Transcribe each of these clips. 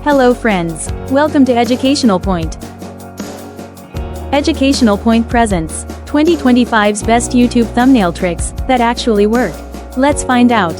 Hello friends, welcome to Educational Point. Educational Point presents 2025's best YouTube thumbnail tricks that actually work. Let's find out.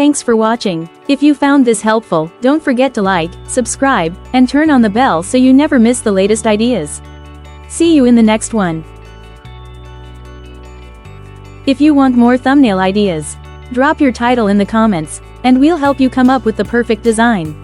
Thanks for watching. If you found this helpful, don't forget to like, subscribe, and turn on the bell so you never miss the latest ideas. See you in the next one. If you want more thumbnail ideas, drop your title in the comments, and we'll help you come up with the perfect design.